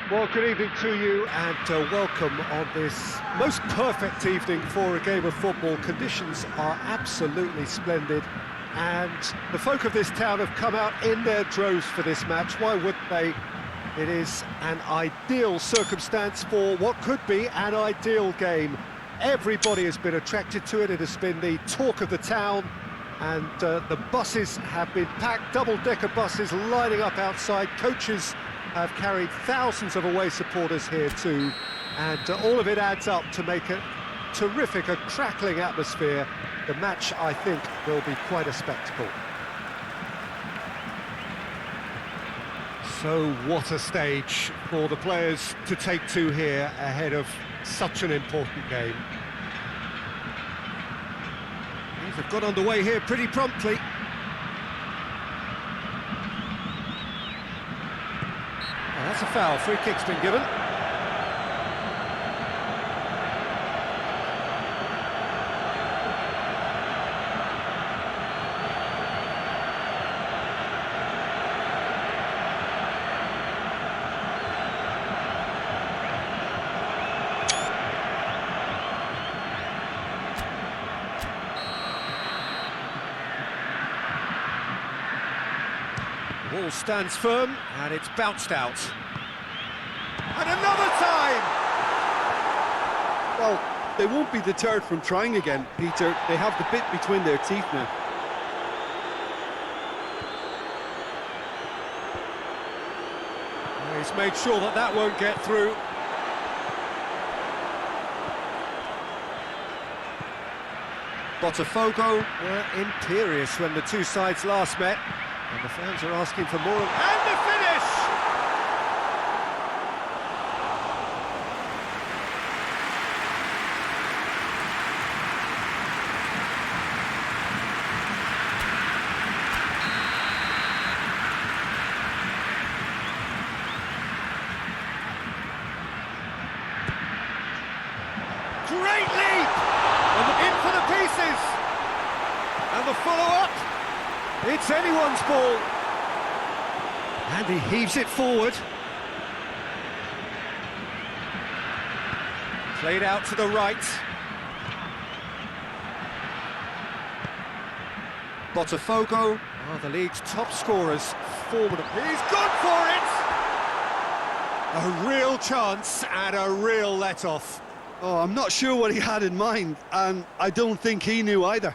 Well, good evening to you and welcome on this most perfect evening for a game of football. Conditions are absolutely splendid and the folk of this town have come out in their droves for this match. Why wouldn't they? It is an ideal circumstance for what could be an ideal game. Everybody has been attracted to it. It has been the talk of the town and the buses have been packed, double-decker buses lining up outside. Coaches have carried thousands of away supporters here too, and all of it adds up to make a terrific, a crackling atmosphere. The match, I think, will be quite a spectacle. So what a stage for the players to take to here ahead of such an important game. They've got underway here pretty promptly. That's a foul. Free kick's been given. The ball stands firm and it's bounced out. And another time! Well, they won't be deterred from trying again, Peter. They have the bit between their teeth now. He's made sure that that won't get through. Botafogo were imperious when the two sides last met, and the fans are asking for more. And the finish! Great leap! And in for the pieces! And the follow-up! It's anyone's ball! And he heaves it forward. Played out to the right. Botafogo are the league's top scorers. Formidable. He's gone for it! A real chance and a real let-off. Oh, I'm not sure what he had in mind, and I don't think he knew either.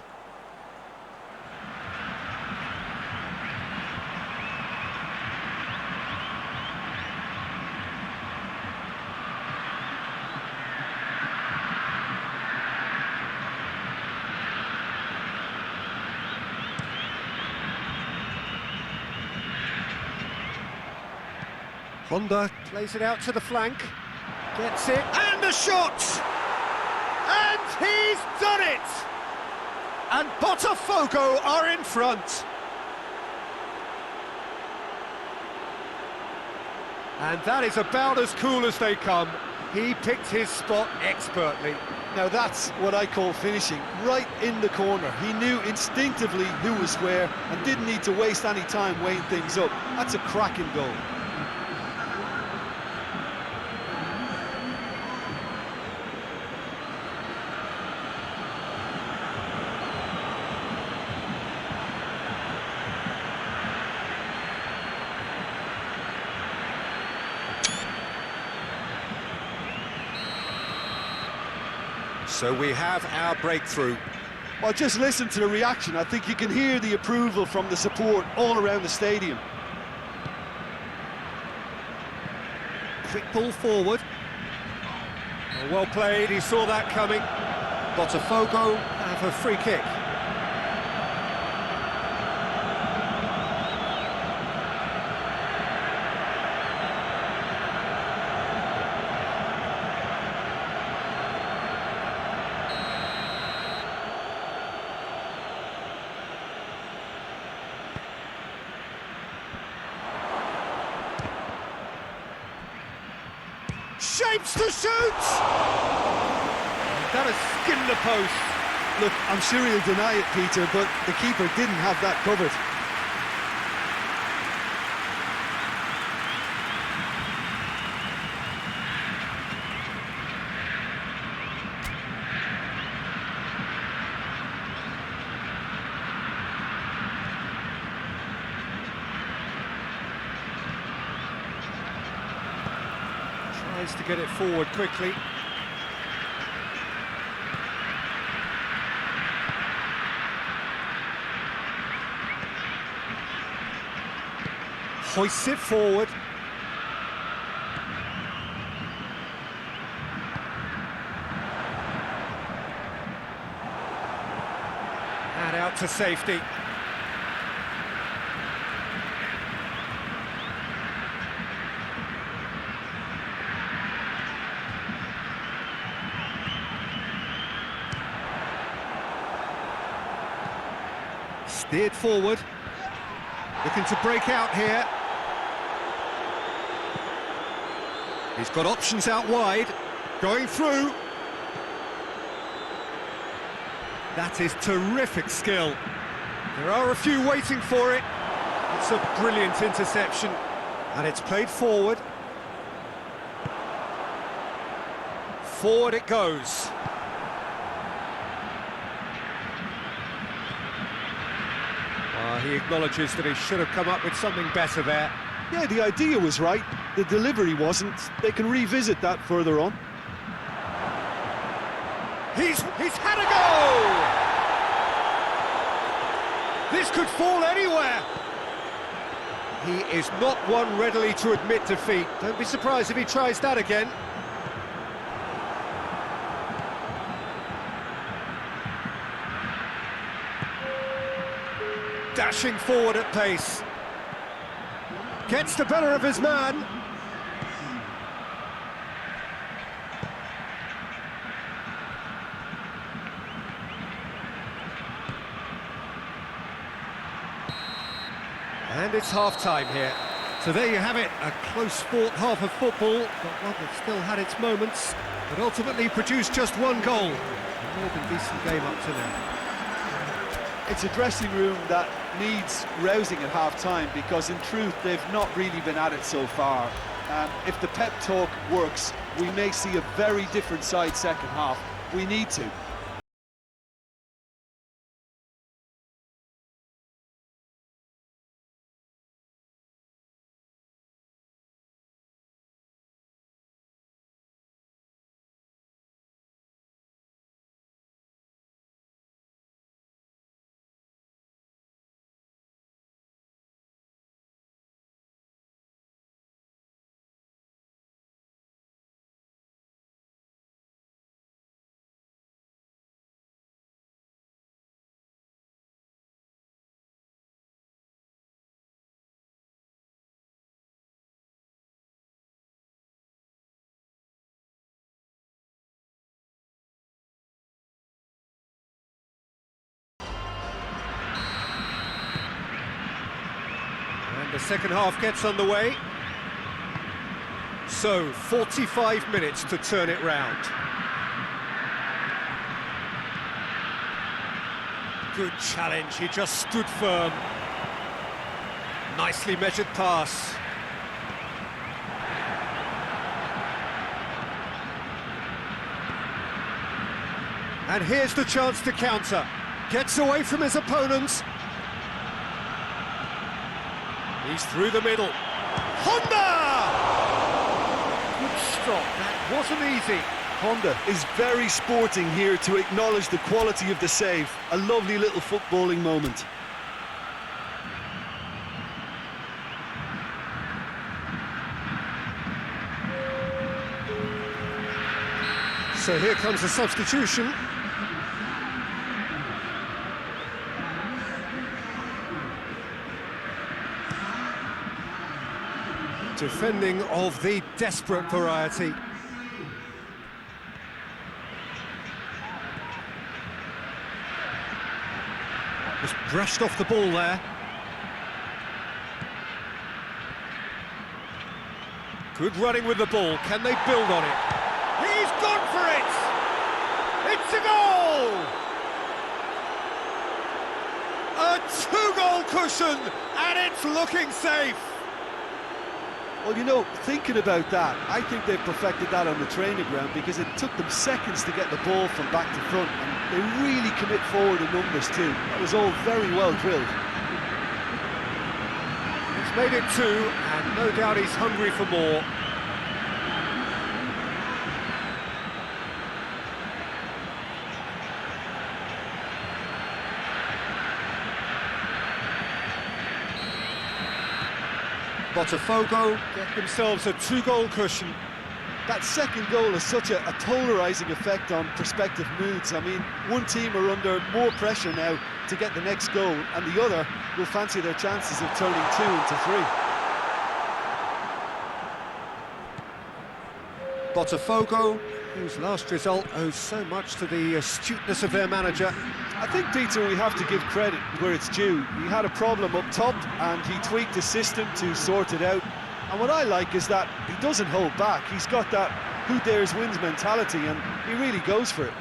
Honda plays it out to the flank, gets it, and the shot! And he's done it! And Botafogo are in front. And that is about as cool as they come. He picked his spot expertly. Now that's what I call finishing, right in the corner. He knew instinctively who was where and didn't need to waste any time weighing things up. That's a cracking goal. So we have our breakthrough. Well, just listen to the reaction. I think you can hear the approval from the support all around the stadium. Quick ball forward. Well played, he saw that coming. Botafogo have a free kick. Shapes to shoot! That has skinned the post. Look, I'm sure he'll deny it, Peter, but the keeper didn't have that covered. Tries to get it forward quickly. Hoists it forward. And out to safety. Steered forward. Looking to break out here. He's got options out wide. Going through. That is terrific skill. There are a few waiting for it. It's a brilliant interception. And it's played forward. Forward it goes. He acknowledges that he should have come up with something better there. Yeah, the idea was right. The delivery wasn't. They can revisit that further on. He's had a go! This could fall anywhere. He is not one readily to admit defeat. Don't be surprised if he tries that again. Dashing forward at pace. Gets the better of his man. And it's half-time here. So there you have it, a close-fought half of football, but one that still had its moments, but ultimately produced just one goal. A more than decent game up to now. It's a dressing room that needs rousing at half-time because, in truth, they've not really been at it so far. If the pep talk works, we may see a very different side second half. We need to. The second half gets underway. So, 45 minutes to turn it round. Good challenge, he just stood firm. Nicely measured pass. And here's the chance to counter. Gets away from his opponents. He's through the middle. Honda! Good stop, that wasn't easy. Honda is very sporting here to acknowledge the quality of the save. A lovely little footballing moment. So here comes the substitution. Defending of the desperate variety. Just brushed off the ball there. Good running with the ball. Can they build on it? He's gone for it! It's a goal! A two-goal cushion, and it's looking safe. Well, you know, thinking about that, I think they've perfected that on the training ground because it took them seconds to get the ball from back to front, and they really commit forward in numbers too. That was all very well drilled. He's made it two, and no doubt he's hungry for more. Botafogo get themselves a 2-goal cushion. That second goal has such a polarising effect on prospective moods. I mean, one team are under more pressure now to get the next goal, and the other will fancy their chances of turning 2 into 3. Botafogo, whose last result owes so much to the astuteness of their manager. I think, Peter, we have to give credit where it's due. He had a problem up top and he tweaked his system to sort it out. And what I like is that he doesn't hold back. He's got that who dares wins mentality, and he really goes for it.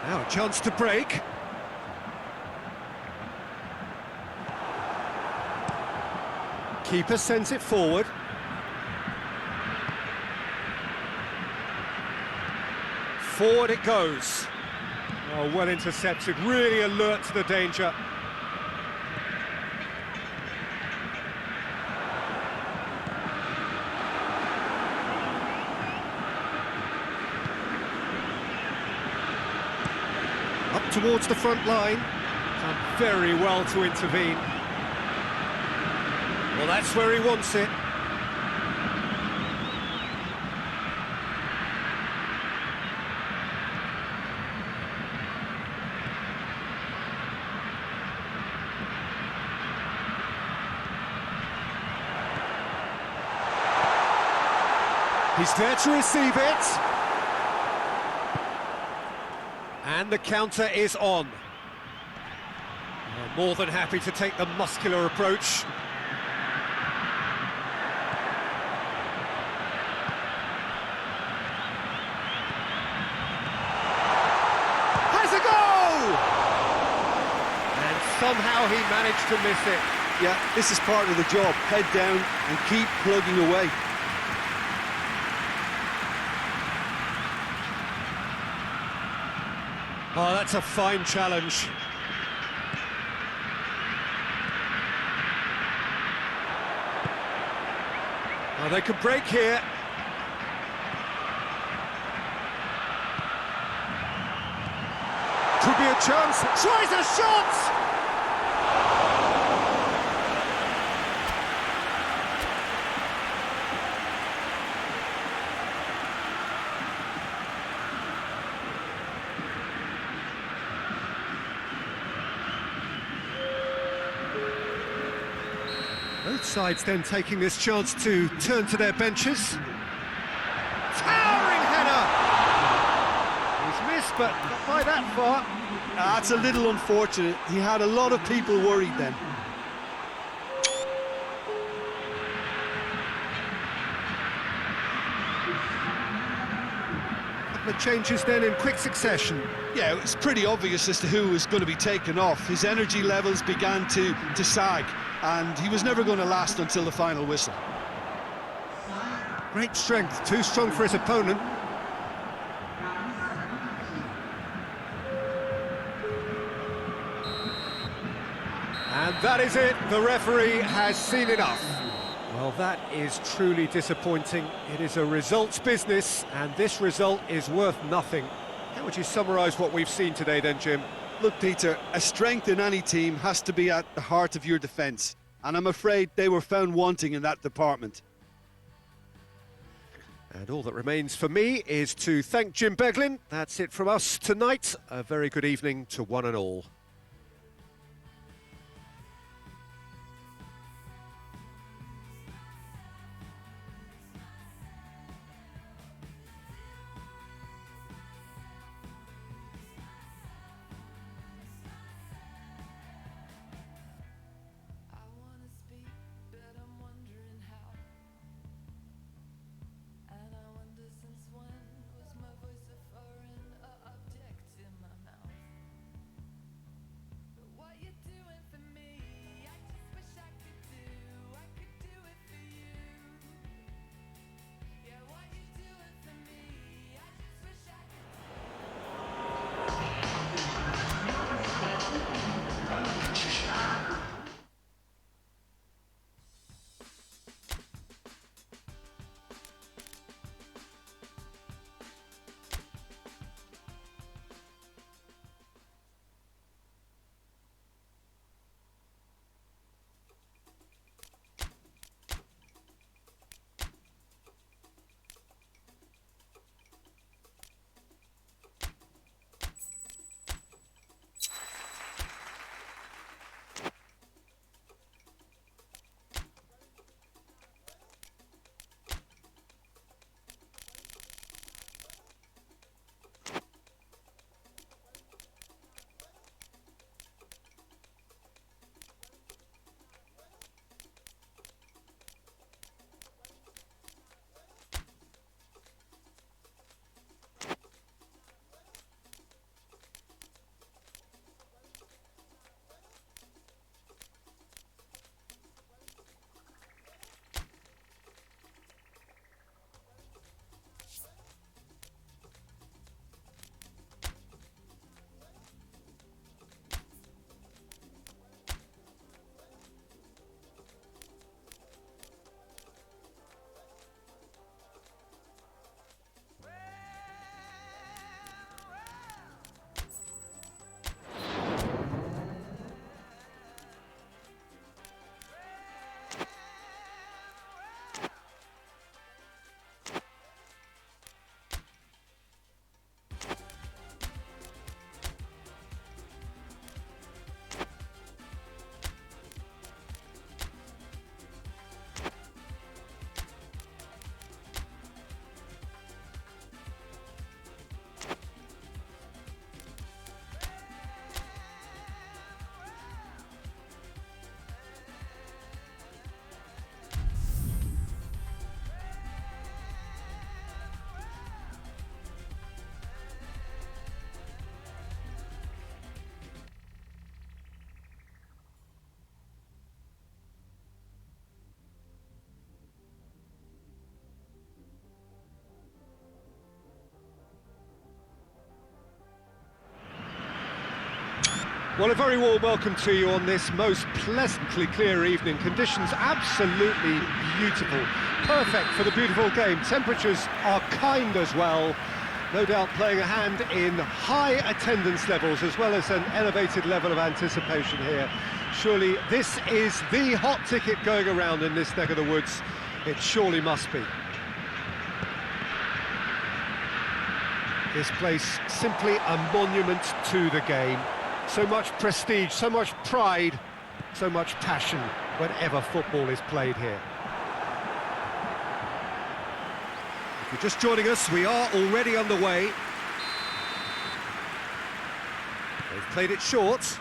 Now a chance to break. Keeper sends it forward. Forward it goes. Oh, well intercepted, really alert to the danger. Up towards the front line. Done very well to intervene. Well, that's where he wants it. He's there to receive it. And the counter is on. They're more than happy to take the muscular approach. Has a goal! And somehow he managed to miss it. Yeah, this is part of the job. Head down and keep plugging away. Oh, that's a fine challenge. Oh, they could break here. Could be a chance. Tries a shot! Both sides then taking this chance to turn to their benches. Towering header! He's missed, but not by that far. That's a little unfortunate. He had a lot of people worried then. Couple of changes then in quick succession. Yeah, it was pretty obvious as to who was going to be taken off. His energy levels began to sag, and he was never going to last until the final whistle. Great strength, too strong for his opponent. And that is it, the referee has seen enough. Well, that is truly disappointing. It is a results business, and this result is worth nothing. How would you summarise what we've seen today then, Jim? Look, Peter, a strength in any team has to be at the heart of your defence, and I'm afraid they were found wanting in that department. And all that remains for me is to thank Jim Beglin. That's it from us tonight. A very good evening to one and all. Well, a very warm welcome to you on this most pleasantly clear evening. Conditions absolutely beautiful. Perfect for the beautiful game. Temperatures are kind as well. No doubt playing a hand in high attendance levels as well as an elevated level of anticipation here. Surely this is the hot ticket going around in this neck of the woods. It surely must be. This place simply a monument to the game. So much prestige, so much pride, so much passion whenever football is played here. If you're just joining us, we are already underway. They've played it short.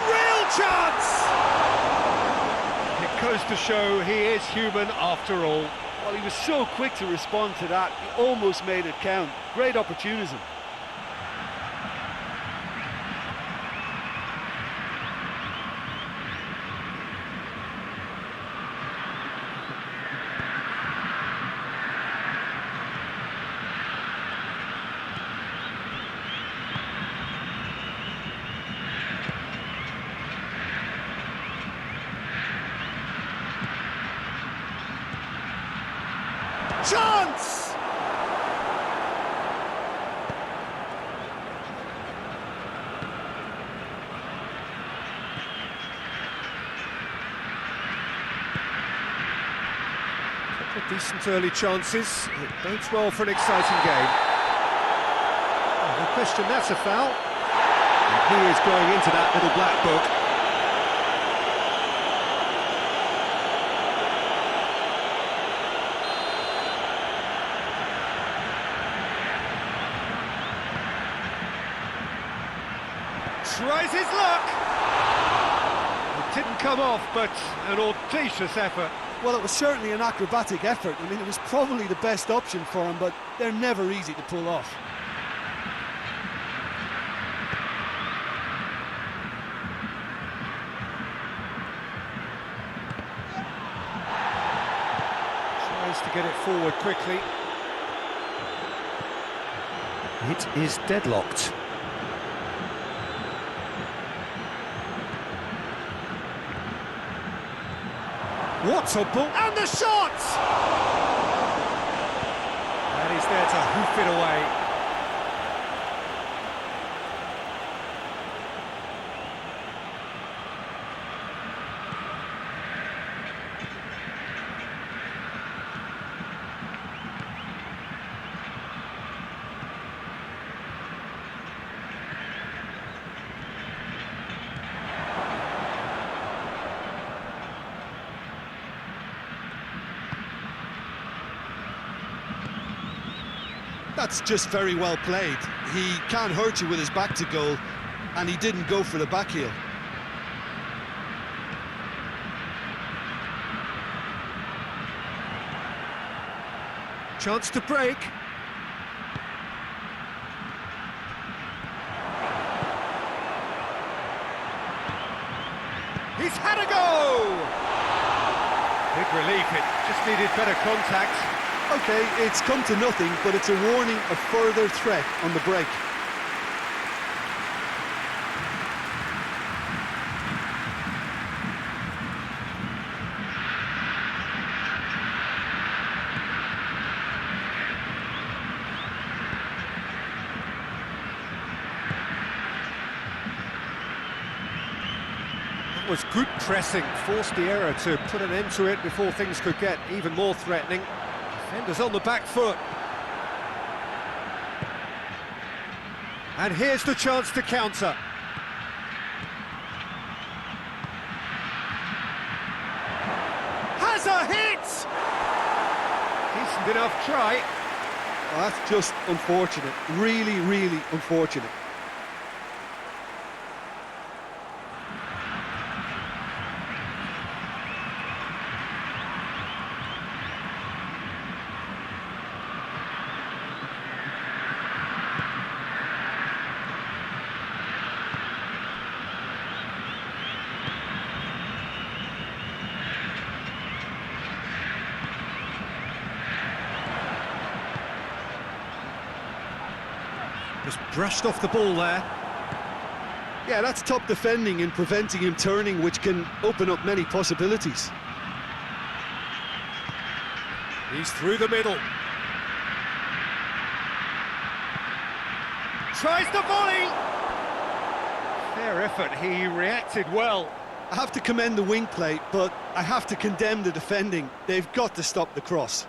Real chance! It goes to show he is human after all. Well, he was so quick to respond to that, he almost made it count. Great opportunism. Chance! Couple of decent early chances. It bodes well for an exciting game. Oh, no question, that's a foul. And he is going into that little black book. Tries his luck. It didn't come off, but an audacious effort. Well, it was certainly an acrobatic effort. I mean, it was probably the best option for him, but they're never easy to pull off. Tries to get it forward quickly. It is deadlocked. What a ball! And the shot! And he's there to hoof it away. That's just very well played. He can't hurt you with his back to goal, and he didn't go for the back heel. Chance to break. He's had a go! Big relief, it just needed better contact. Okay, it's come to nothing, but it's a warning of further threat on the break. That was good pressing, forced the error to put an end to it before things could get even more threatening. Defenders on the back foot. And here's the chance to counter. Has a hit! Decent enough try. Well, that's just unfortunate. Really, really unfortunate. Just brushed off the ball there. Yeah, that's top defending and preventing him turning, which can open up many possibilities. He's through the middle. Tries the volley! Fair effort, he reacted well. I have to commend the wing play, but I have to condemn the defending. They've got to stop the cross.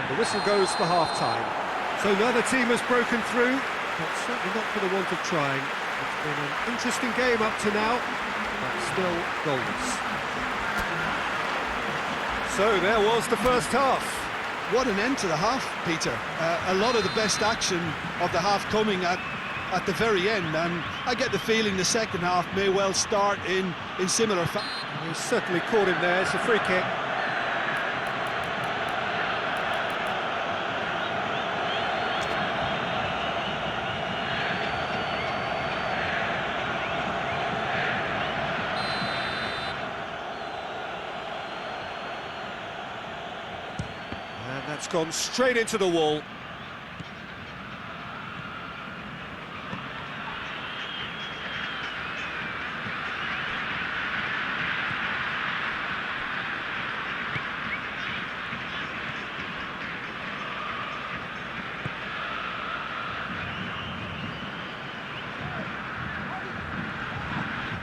The whistle goes for half-time. So neither team has broken through, but certainly not for the want of trying. It's been an interesting game up to now, but still goals. So there was the first half. What an end to the half, Peter. A lot of the best action of the half coming at the very end, and I get the feeling the second half may well start in similar fashion. He's certainly caught him there. It's a free kick. And that's gone straight into the wall.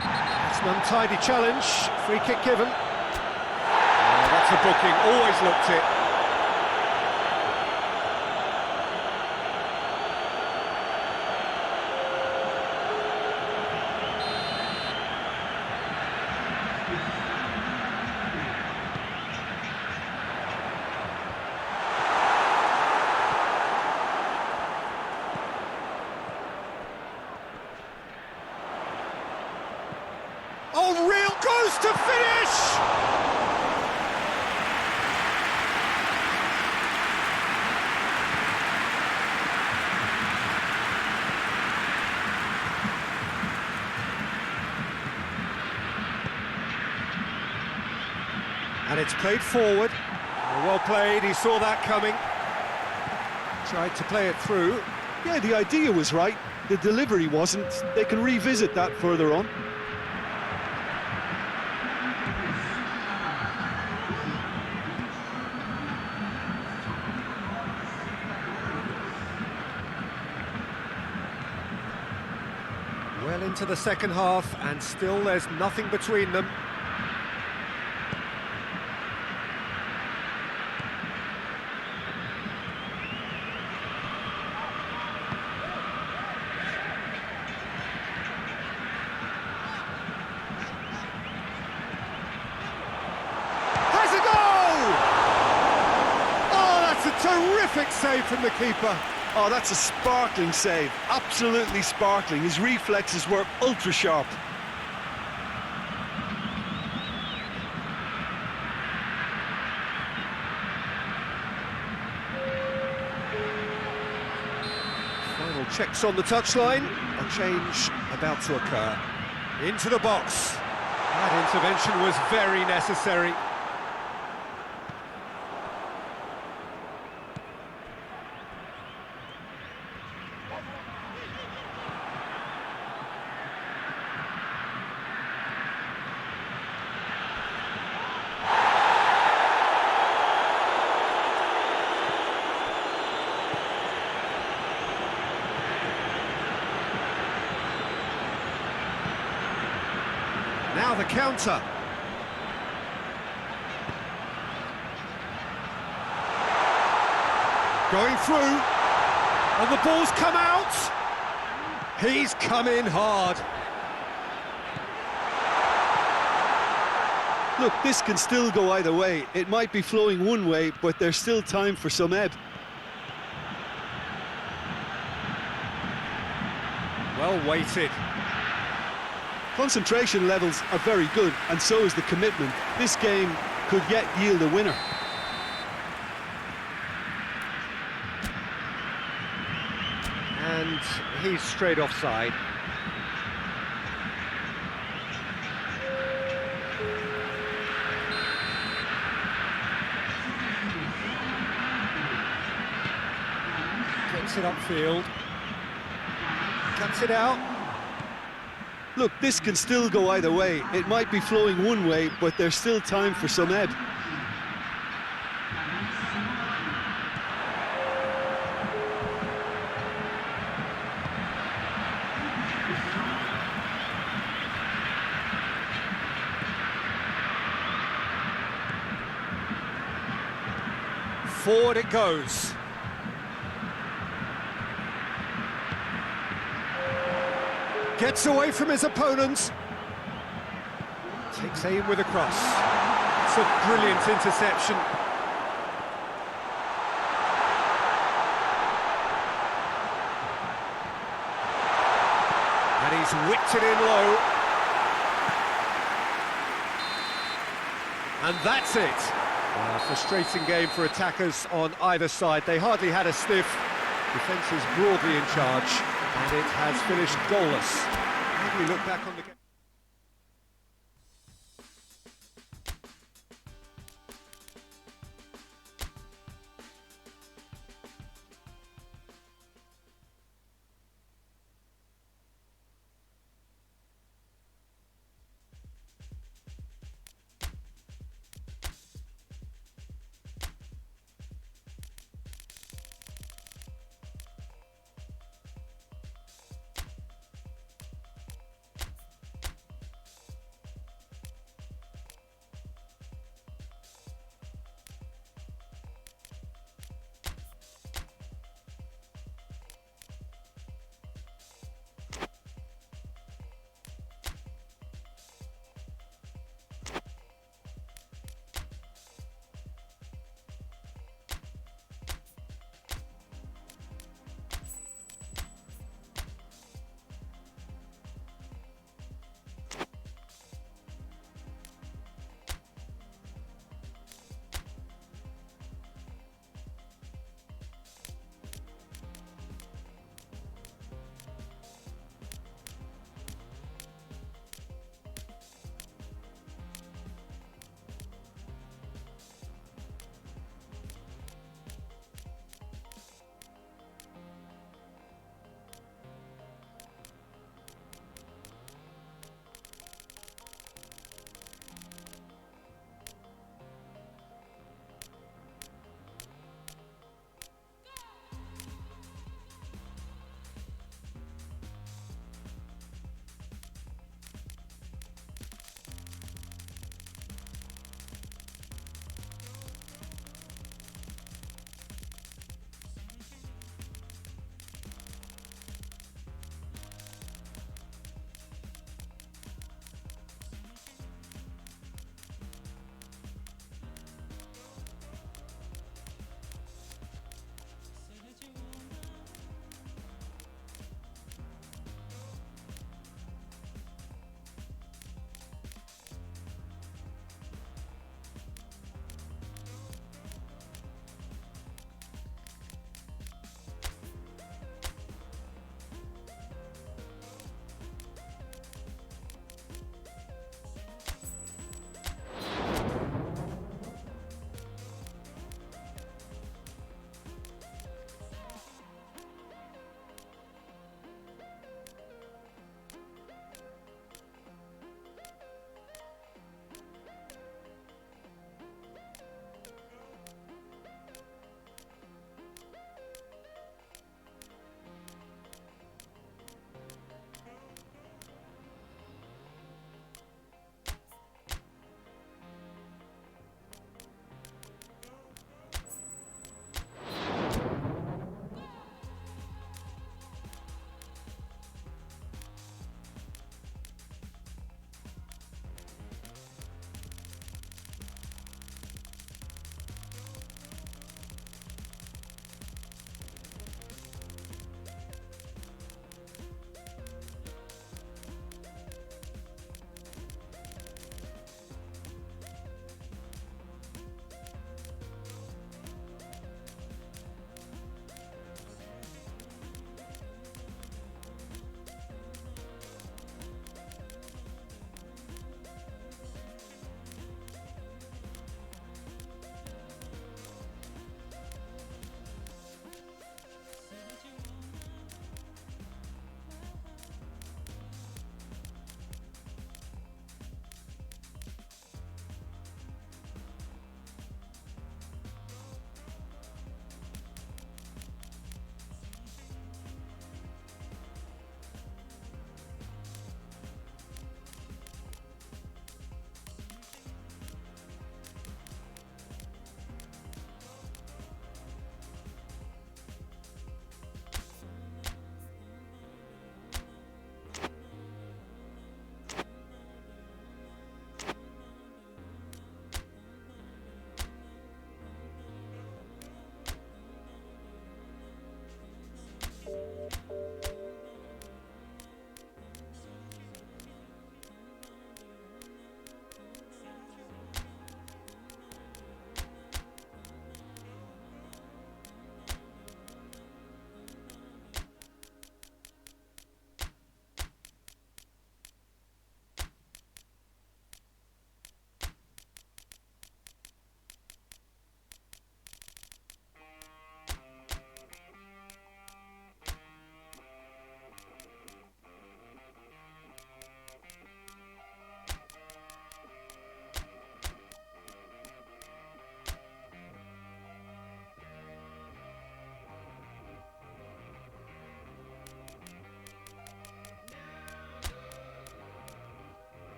That's an untidy challenge. Free kick given. Oh, that's a booking. Always looked it. Oh, real close to finish! And it's played forward. Well played, he saw that coming. Tried to play it through. Yeah, the idea was right. The delivery wasn't. They can revisit that further on. Well into the second half, and still there's nothing between them. Has a goal! Oh, that's a terrific save from the keeper. Oh, that's a sparkling save. Absolutely sparkling. His reflexes were ultra sharp. Final checks on the touchline. A change about to occur. Into the box. That intervention was very necessary. Now the counter. Going through. And the ball's come out. He's come in hard. Look, this can still go either way. It might be flowing one way, but there's still time for some ebb. Well Well weighted. Concentration levels are very good, and so is the commitment. This game could yet yield a winner. And he's straight offside. Gets it upfield. Cuts it out. Look, this can still go either way. It might be flowing one way, but there's still time for some ebb. Forward it goes. Gets away from his opponents. Takes aim with a cross. It's a brilliant interception. And he's whipped it in low. And that's it. A frustrating game for attackers on either side. They hardly had a sniff. Defence is broadly in charge, and it has finished goalless. How do we look back on the game?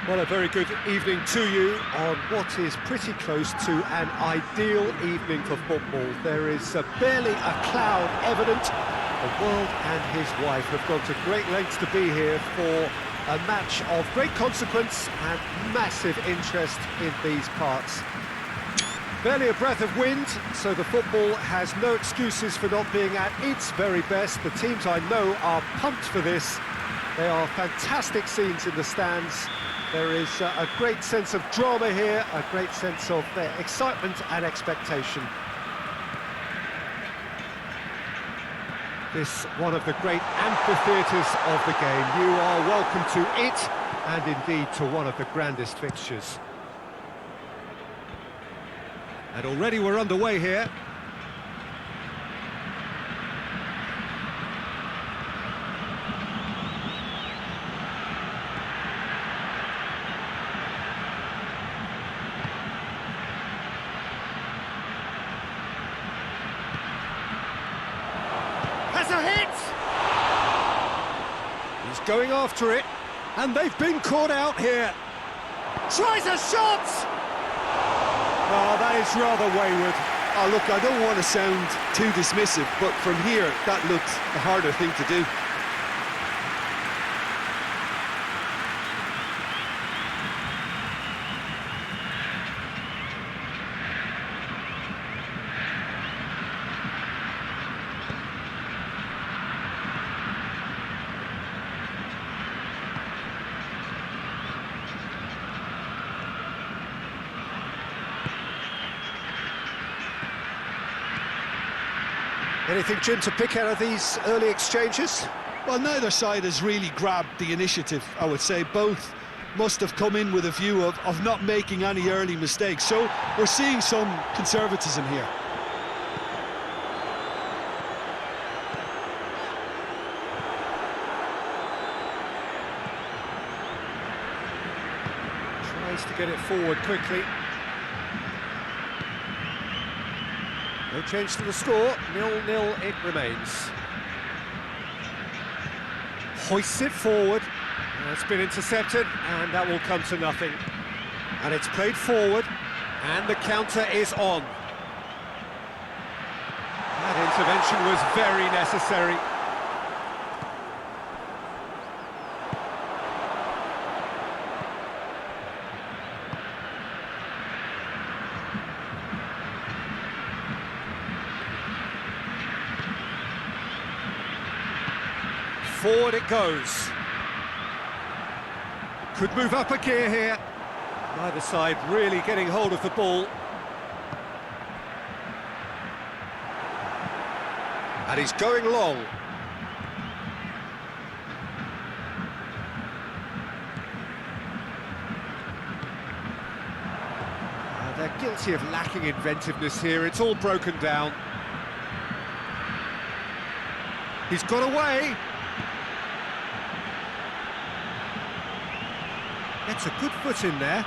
Well, a very good evening to you on what is pretty close to an ideal evening for football. There is barely a cloud evident. The world and his wife have gone to great lengths to be here for a match of great consequence and massive interest in these parts. Barely a breath of wind, so the football has no excuses for not being at its very best. The teams I know are pumped for this. They are fantastic scenes in the stands. There is a great sense of drama here, a great sense of excitement and expectation. This one of the great amphitheatres of the game. You are welcome to it, and indeed to one of the grandest fixtures. And already we're underway here. Has a hit! He's going after it, and they've been caught out here. Tries a shot! Oh, that is rather wayward. Oh, look, I don't want to sound too dismissive, but from here, that looked a harder thing to do. Anything, Jim, to pick out of these early exchanges? Well, neither side has really grabbed the initiative, I would say. Both must have come in with a view of not making any early mistakes. So we're seeing some conservatism here. Tries to get it forward quickly. No change to the score, 0-0 it remains. Hoists it forward, it's been intercepted, and that will come to nothing. And it's played forward, and the counter is on. That intervention was very necessary. Forward it goes. Could move up a gear here. Neither side really getting hold of the ball. And he's going long. They're guilty of lacking inventiveness here. It's all broken down. He's got away. Gets a good foot in there.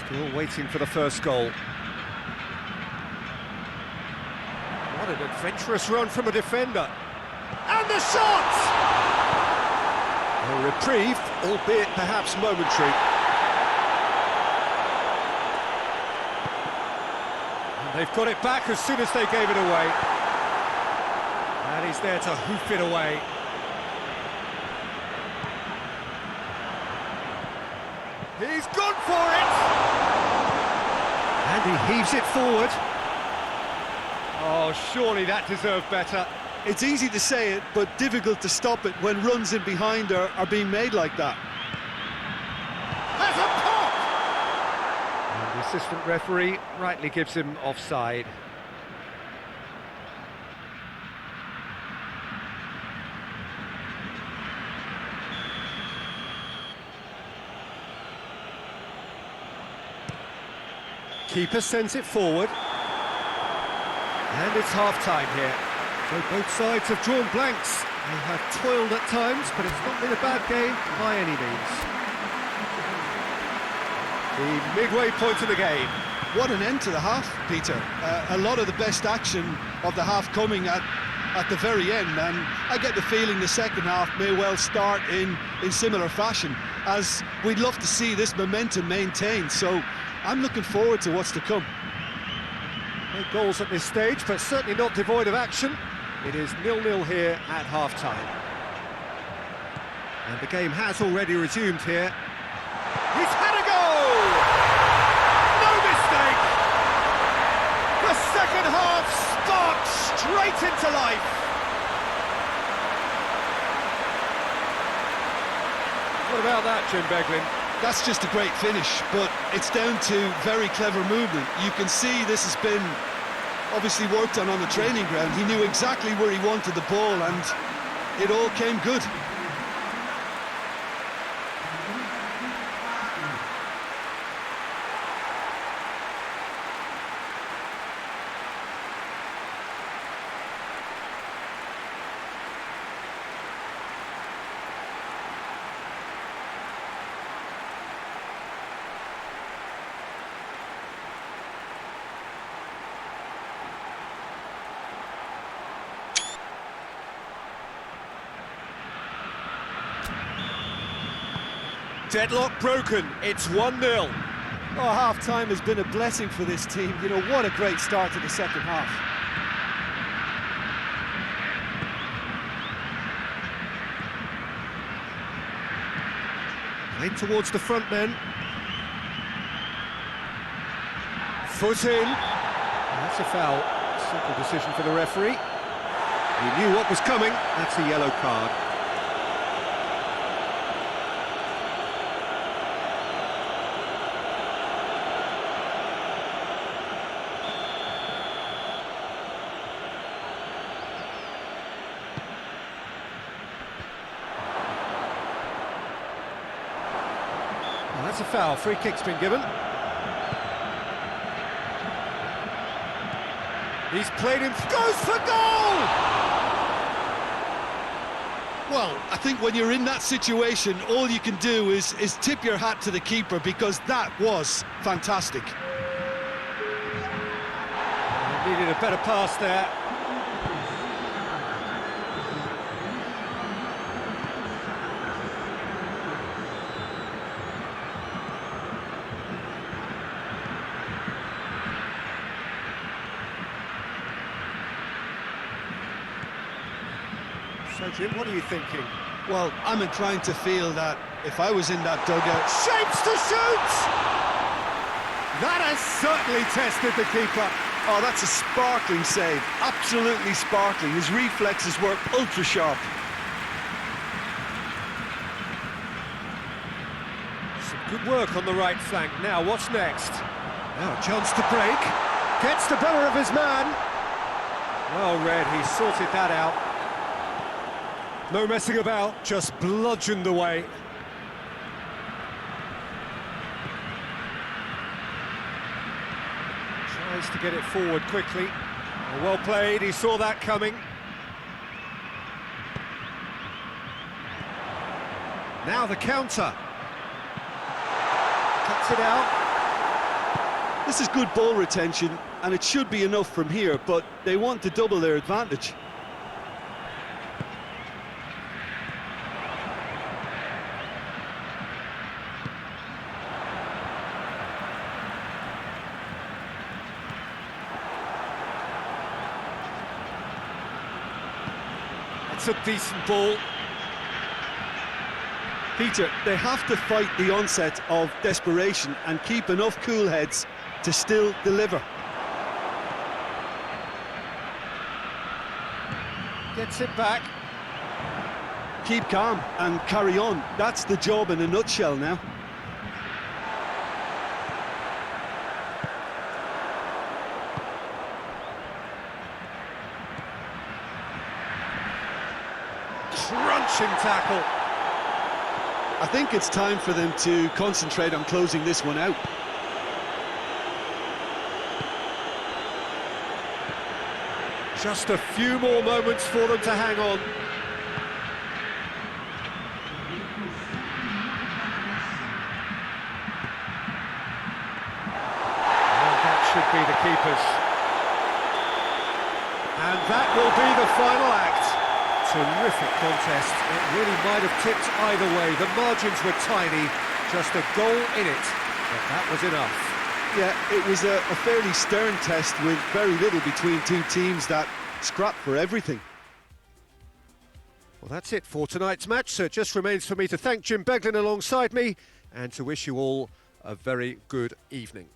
Still waiting for the first goal. What an adventurous run from a defender. And the shot! A reprieve, albeit perhaps momentary. They've got it back as soon as they gave it away. And he's there to hoof it away. He's gone for it! And he heaves it forward. Oh, surely that deserved better. It's easy to say it, but difficult to stop it when runs in behind are being made like that. That's a pop! And the assistant referee rightly gives him offside. Keeper sends it forward. And it's half-time here. So both sides have drawn blanks. They have toiled at times, but it's not been a bad game by any means. The midway point of the game. what an end to the half, Peter. A lot of the best action of the half coming at the very end, and I get the feeling the second half may well start in similar fashion, as we'd love to see this momentum maintained. So I'm looking forward to what's to come. No goals at this stage, but certainly not devoid of action. It is 0-0 here at half-time. And the game has already resumed here. He's had a goal! No mistake! The second half sparks straight into life. What about that, Jim Beglin? That's just a great finish, but it's down to very clever movement. You can see this has been obviously worked on the training ground. He knew exactly where he wanted the ball, and it all came good. Deadlock broken, it's 1-0. Oh, half-time has been a blessing for this team. You know, what a great start to the second half. Played towards the front then. Foot in. That's a foul. Simple decision for the referee. He knew what was coming. That's a yellow card. That's a foul. Free kick's been given. He's played him. Goes for goal! Well, I think when you're in that situation, all you can do is tip your hat to the keeper, because that was fantastic. Needed a better pass there. So, Jim, what are you thinking? Well, I'm inclined to feel that if I was in that dugout... Shapes to shoot! That has certainly tested the keeper. Oh, that's a sparkling save. Absolutely sparkling. His reflexes were ultra-sharp. Some good work on the right flank. Now, what's next? Now, a chance to break. Gets the better of his man. Well read, he sorted that out. No messing about, just bludgeoned away. Tries to get it forward quickly. Well played, he saw that coming. Now the counter. Cuts it out. This is good ball retention, and it should be enough from here, but they want to double their advantage. It's a decent ball. Peter, they have to fight the onset of desperation and keep enough cool heads to still deliver. Gets it back. Keep calm and carry on. That's the job in a nutshell now. Crunching tackle. I think it's time for them to concentrate on closing this one out. Just a few more moments for them to hang on. goalkeepers. And that will be the final act. Terrific contest. It really might have tipped either way. The margins were tiny, just a goal in it, but that was enough. Yeah, it was a fairly stern test with very little between two teams that scrapped for everything. Well, that's it for tonight's match, so it just remains for me to thank Jim Beglin alongside me and to wish you all a very good evening.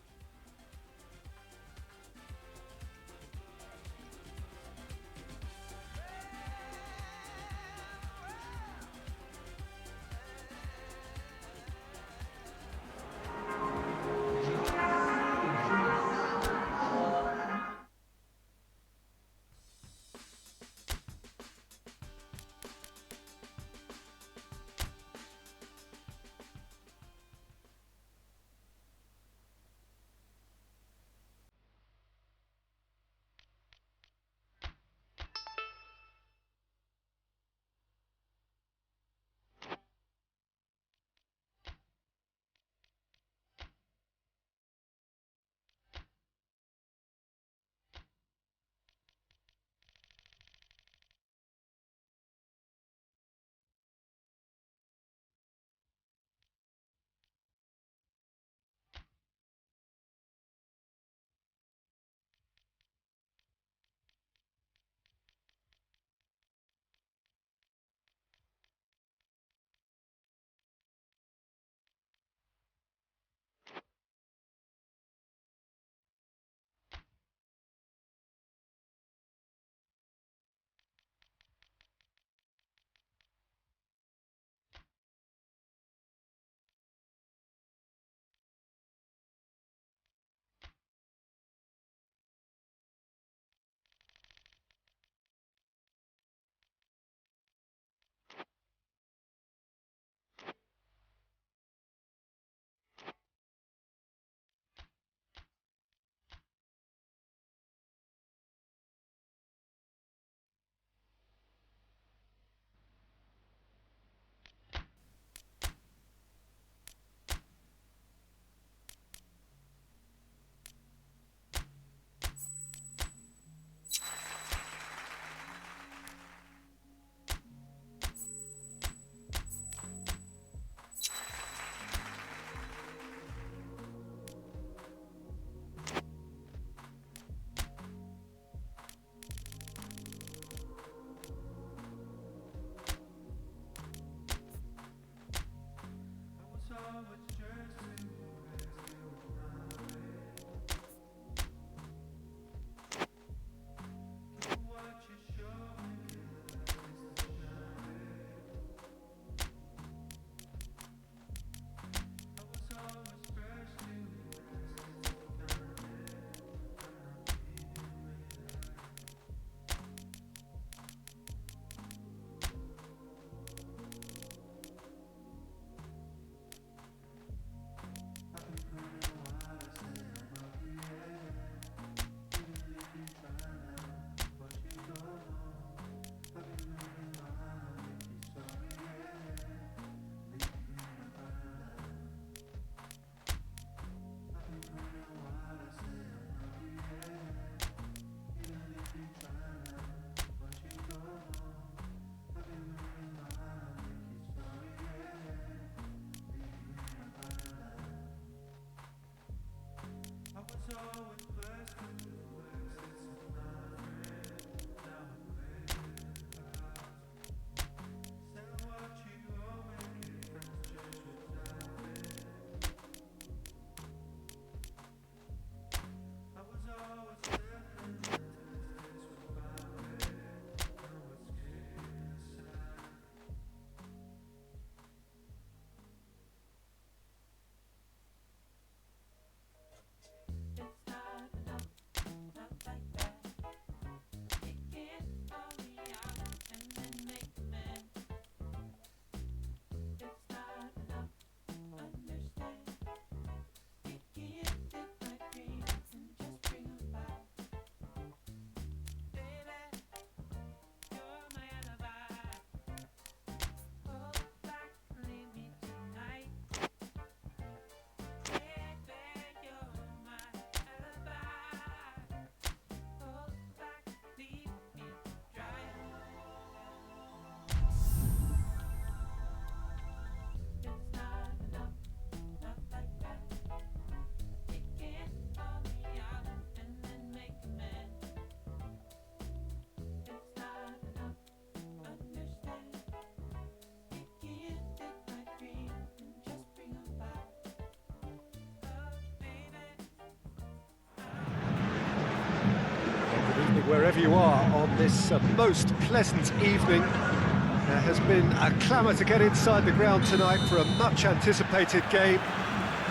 wherever you are on this most pleasant evening. There has been a clamour to get inside the ground tonight for a much-anticipated game.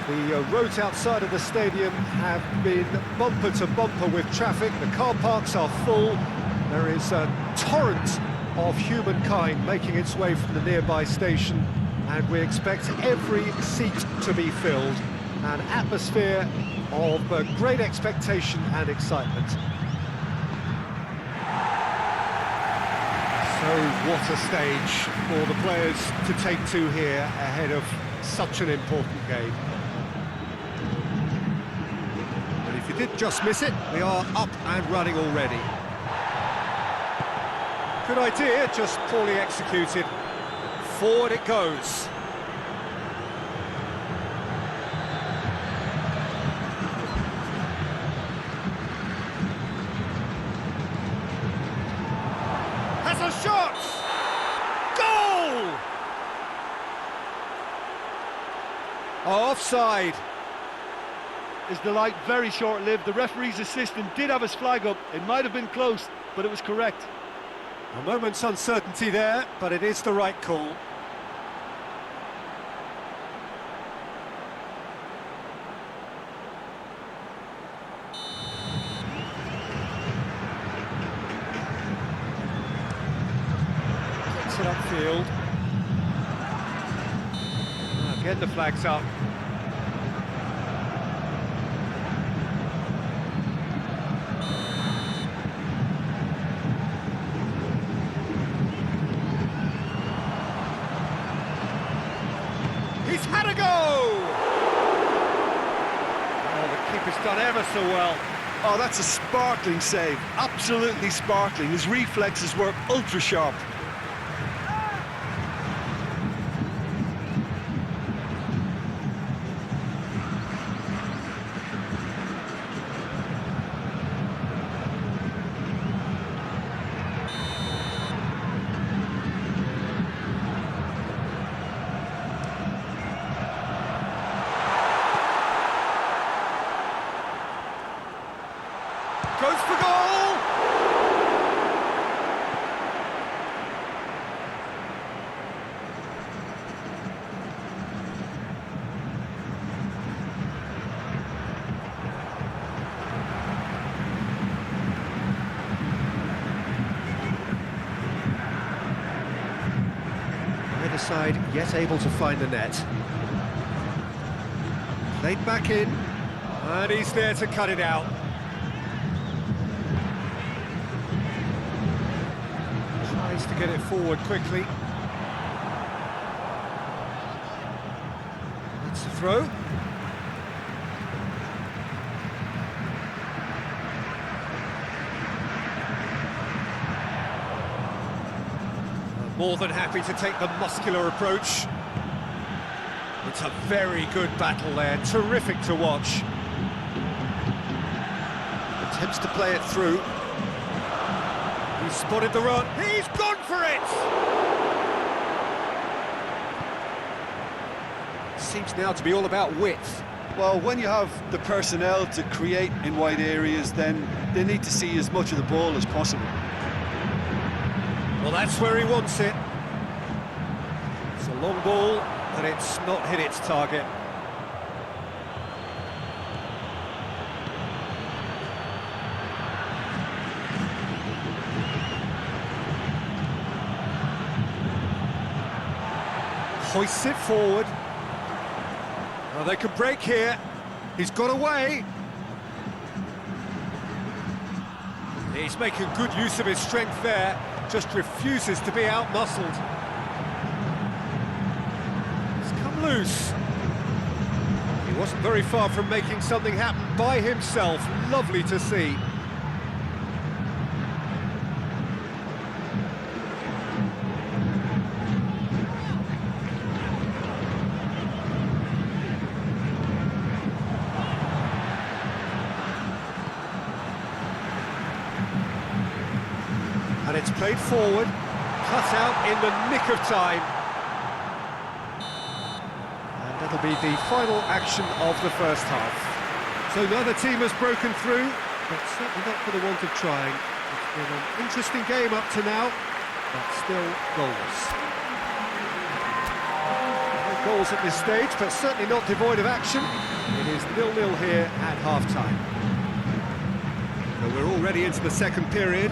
The roads outside of the stadium have been bumper to bumper with traffic. The car parks are full. There is a torrent of humankind making its way from the nearby station, and we expect every seat to be filled. An atmosphere of great expectation and excitement. So what a stage for the players to take to here ahead of such an important game. And if you did just miss it, we are up and running already. Good idea, just poorly executed. Forward it goes. Has a shot! Goal! Offside. Is the light very short-lived? The referee's assistant did have his flag up. It might have been close, but it was correct. A moment's uncertainty there, but it is the right call. Takes it upfield. Again the flag's up. He's had a go! Oh, the keeper's done ever so well. Oh, that's a sparkling save. Absolutely sparkling. His reflexes were ultra sharp. Goes for goal! Either side yet able to find the net. Played back in, and he's there to cut it out. To get it forward quickly. It's a throw. More than happy to take the muscular approach. It's a very good battle there, terrific to watch. Attempts to play it through. He's spotted the run, he's gone for it! Seems now to be all about width. Well, when you have the personnel to create in wide areas, then they need to see as much of the ball as possible. Well, that's where he wants it. It's a long ball, but it's not hit its target. Hoists it forward. Well, they could break here. He's got away. He's making good use of his strength there. Just refuses to be out-muscled. He's come loose. He wasn't very far from making something happen by himself. Lovely to see. And it's played forward, cut out in the nick of time. And that'll be the final action of the first half. So neither team has broken through, but certainly not for the want of trying. been an interesting game up to now, but still goals. No goals at this stage, but certainly not devoid of action. It is 0-0 here at half-time. So we're already into the second period.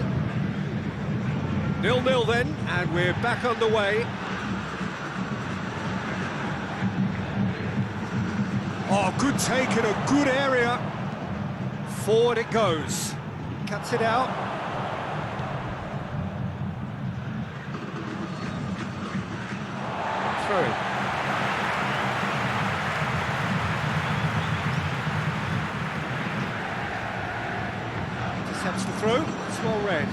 0-0 then, and we're back underway. Oh, good take in a good area. Forward it goes. Cuts it out. Through. Intercepts the throw. It's well read.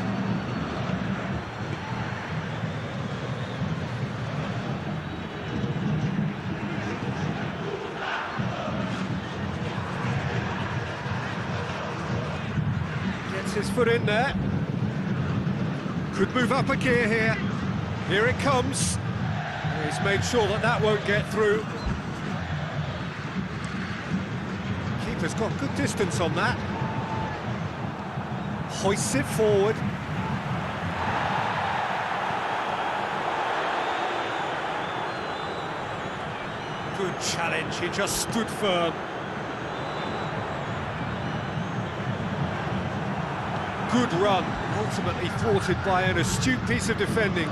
His foot in there. Could move up a gear here. Here it comes. He's made sure that that won't get through. Keeper's got good distance on that. Hoists it forward. Good challenge, he just stood firm. Good run, ultimately thwarted by an astute piece of defending.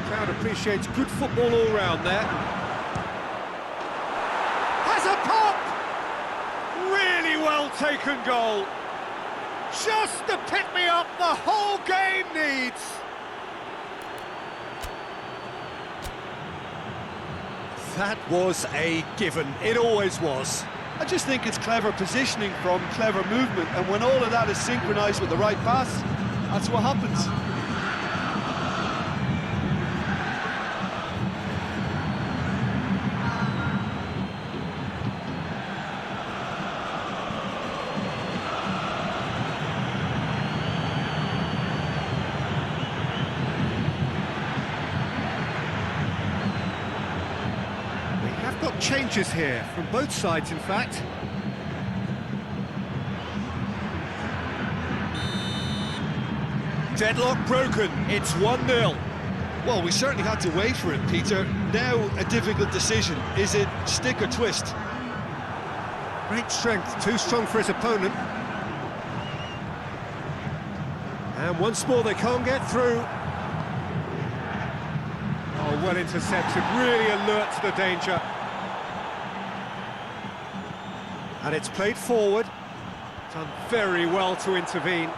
Crowd appreciates good football all round there. Has a pop! Really well taken goal. Just the pick-me-up the whole game needs. That was a given, it always was. I just think it's clever positioning from clever movement, and when all of that is synchronised with the right pass, that's what happens. Got changes here from both sides, in fact. Deadlock broken, it's 1-0. Well, we certainly had to wait for it, Peter. Now a difficult decision. Is it stick or twist? Great strength, too strong for his opponent. And once more they can't get through. Oh, well intercepted, really alert to the danger. And it's played forward. Done very well to intervene.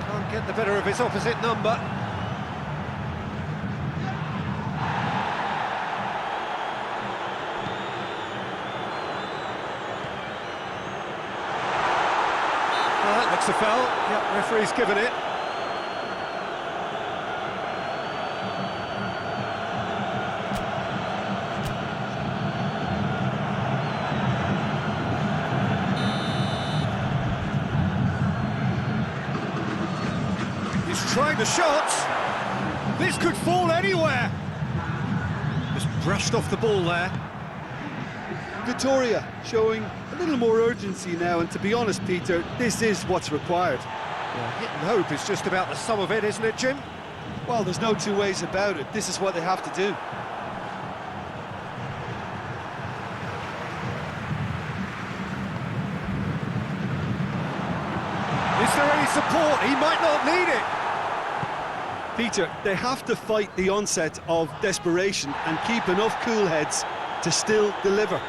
Can't get the better of his opposite number. That looks a foul. Yep, referee's given it. Trying the shot. This could fall anywhere. Just brushed off the ball there. Victoria showing a little more urgency now, and to be honest, Peter, this is what's required. Well, hit and hope is just about the sum of it, isn't it, Jim? Well, there's no two ways about it. This is what they have to do. Is there any support? He might not need it. Peter, they have to fight the onset of desperation and keep enough cool heads to still deliver.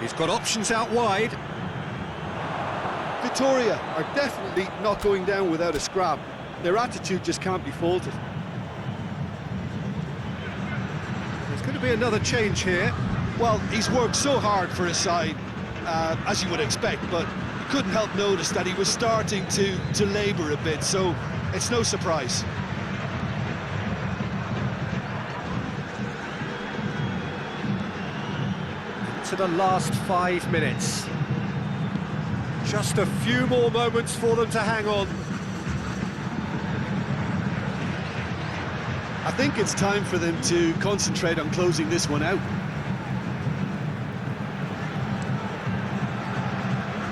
He's got options out wide. Victoria are definitely not going down without a scrap. Their attitude just can't be faulted. There's going to be another change here. Well, he's worked so hard for his side, as you would expect, but you couldn't help notice that he was starting to labour a bit, so it's no surprise. To the last 5 minutes. Just a few more moments for them to hang on. I think it's time for them to concentrate on closing this one out.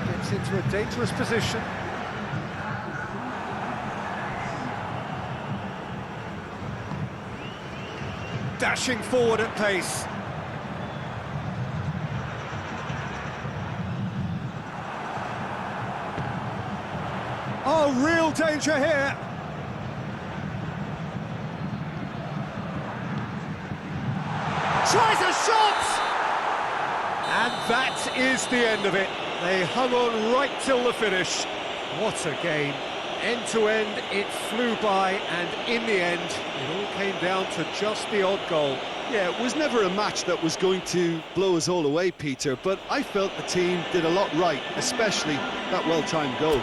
Gets into a dangerous position. Dashing forward at pace. Oh, real danger here. Tries a shot! And that is the end of it. They hung on right till the finish. What a game. End to end, it flew by, and in the end, it all came down to just the odd goal. Yeah, it was never a match that was going to blow us all away, Peter, but I felt the team did a lot right, especially that well-timed goal.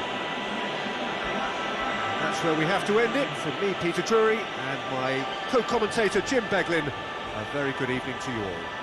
That's where we have to end it. From me, Peter Drury, and my co-commentator, Jim Beglin, a very good evening to you all.